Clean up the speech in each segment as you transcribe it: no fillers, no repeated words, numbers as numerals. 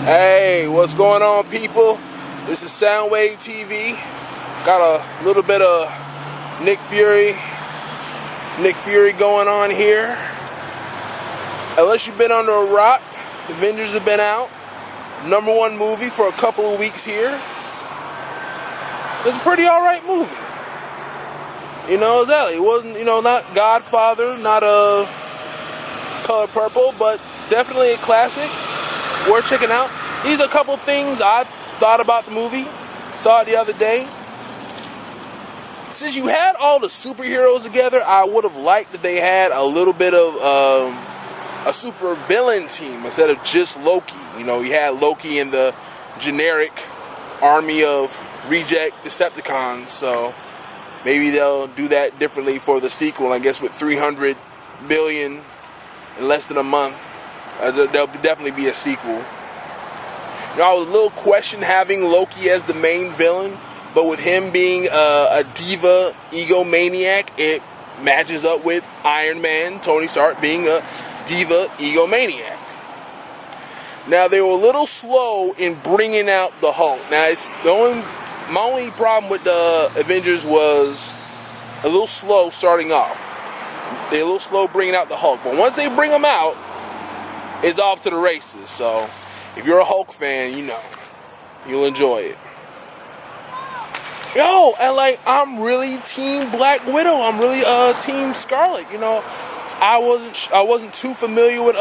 Hey, what's going on, people? This is Soundwave TV. Got a little bit of Nick Fury going on here. Unless you've been under a rock, Avengers have been out. #1 movie for a couple of weeks here. It's a pretty alright movie. Exactly. It wasn't, not Godfather, not a Color Purple, but definitely a classic. Worth checking out. These are a couple things I thought about the movie. Saw it the other day. Since you had all the superheroes together, I would have liked that they had a little bit of a super villain team instead of just Loki. You had Loki in the generic army of reject Decepticons, so maybe they'll do that differently for the sequel. I guess with 300 billion in less than a month, there'll definitely be a sequel. I was a little question having Loki as the main villain, but with him being a diva egomaniac, it matches up with Iron Man, Tony Stark, being a diva egomaniac. Now, they were a little slow in bringing out the Hulk. Now, my only problem with the Avengers was a little slow starting off. They're a little slow bringing out the Hulk, but once they bring him out, it's off to the races. So if you're a Hulk fan, you'll enjoy it. And I'm really team Black Widow. I'm really team Scarlet. I wasn't too familiar with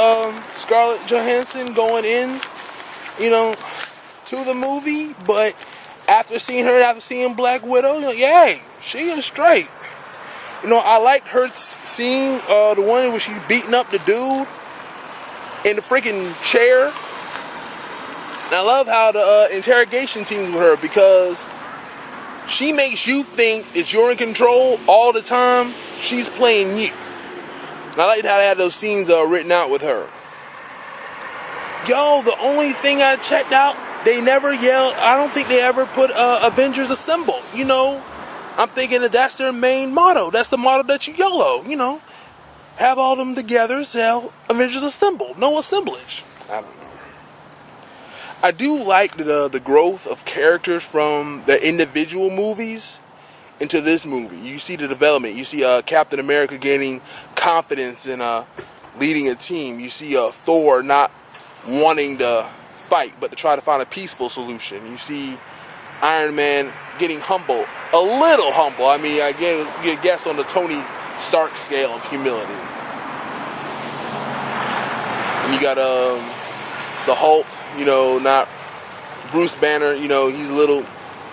Scarlett Johansson going in, to the movie, but after seeing Black Widow, yay, she is straight. I liked her scene, the one where she's beating up the dude in the freaking chair. And I love how the interrogation scenes with her, because she makes you think that you're in control all the time. She's playing you. And I liked how they had those scenes written out with her. The only thing I checked out, they never yelled. I don't think they ever put Avengers Assemble. I'm thinking that's their main motto. That's the motto that you YOLO. Have all them together, sell Avengers Assemble. No assemblage. I don't know. I do like the growth of characters from the individual movies into this movie. You see the development. You see Captain America gaining confidence in leading a team. You see Thor not wanting to fight, but to try to find a peaceful solution. You see Iron Man getting humble, a little humble. I mean, again, you guess on the Tony Stark scale of humility. And you got the Hulk, not Bruce Banner. He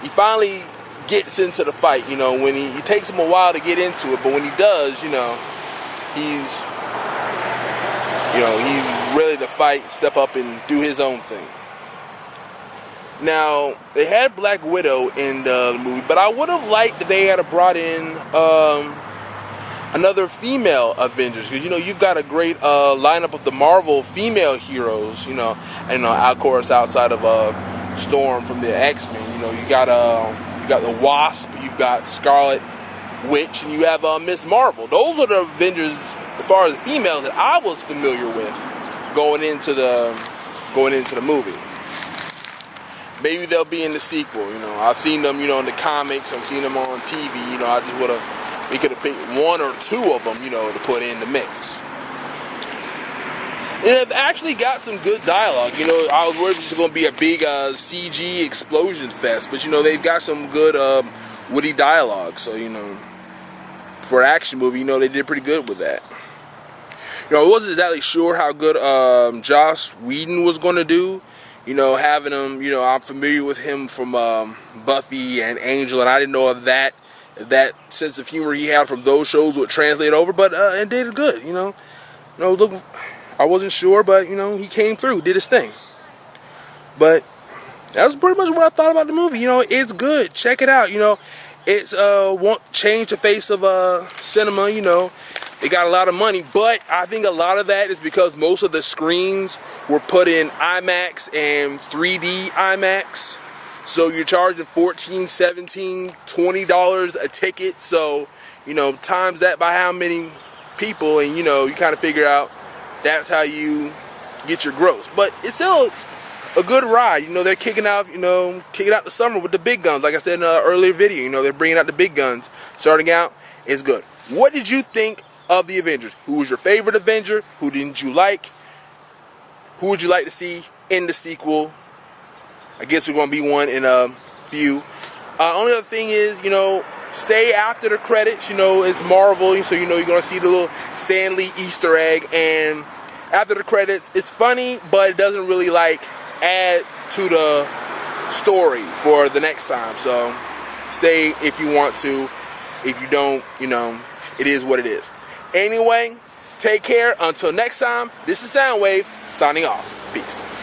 finally gets into the fight. When he takes him a while to get into it, but when he does, he's ready to fight, step up, and do his own thing. Now, they had Black Widow in the movie, but I would have liked that they had brought in another female Avengers, because you've got a great lineup of the Marvel female heroes. And of course, outside of Storm from the X-Men, you got the Wasp, you've got Scarlet Witch, and you have Miss Marvel. Those are the Avengers, as far as the females, that I was familiar with going into the movie. Maybe they'll be in the sequel. I've seen them, in the comics. I've seen them on TV. We could have picked one or two of them, to put in the mix. And they've actually got some good dialogue. I was worried it was going to be a big CG explosion fest, but they've got some good witty dialogue. So for an action movie, they did pretty good with that. I wasn't exactly sure how good Joss Whedon was going to do. Having him, I'm familiar with him from Buffy and Angel, and I didn't know if that sense of humor he had from those shows would translate over, but it did good. Look, I wasn't sure, but he came through, did his thing. But that was pretty much what I thought about the movie. It's good. Check it out. It's won't change the face of cinema. They got a lot of money, but I think a lot of that is because most of the screens were put in IMAX and 3D IMAX. So you're charging $14, $17, $20 a ticket. So, times that by how many people, and you kind of figure out that's how you get your gross. But it's still a good ride. You know, they're kicking out the summer with the big guns. Like I said in an earlier video, you know, they're bringing out the big guns. Starting out, it's good. What did you think of the Avengers? Who was your favorite Avenger? Who didn't you like? Who would you like to see in the sequel? I guess we're going to be one in a few. Only other thing is, you know, stay after the credits. You know, it's Marvel, so you know you're going to see the little Stan Lee Easter egg. And after the credits, it's funny, but it doesn't really, like, add to the story for the next time. So stay if you want to. If you don't, you know, it is what it is. Anyway, take care. Until next time, this is Soundwave signing off. Peace.